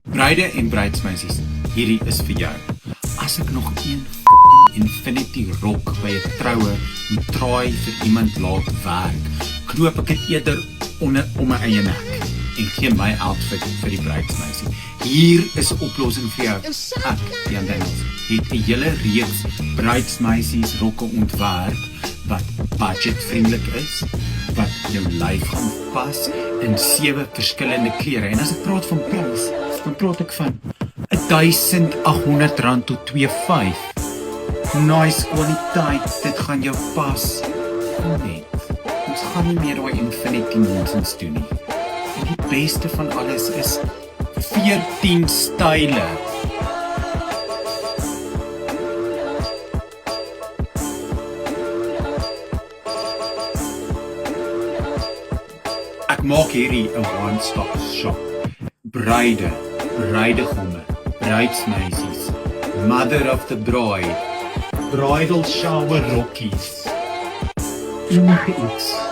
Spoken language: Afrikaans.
Bruide en bruidsmeisies, hierdie is vir jou. As ek nog een Infinity rok by 'n troue moet traai vir iemand laat werk, knoop ek dit eerder om my eie nek en gee my outfit vir die bruidsmeisie. Hier is 'n oplossing vir jou. Ek, Jan Daniels, het 'n hele reeks bruidsmeisies rokke ontwerp wat budgetvriendelik is, wat jou lyf gaan pas in 7 verskillende kleure. En as ek praat van prys, dan praat ek van R1,800 tot R2,500. Nice kwaliteit, dit gaan jou pas. Net, ons gaan nie meer daai Infinity nonsens doen nie. En die beste van alles is 14 style. Ek maak hierdie 'n one-stop shop. Bruide, bruidegomme, bruidsmeisies, mother of the bride, bridal shower rokkies. Enige iets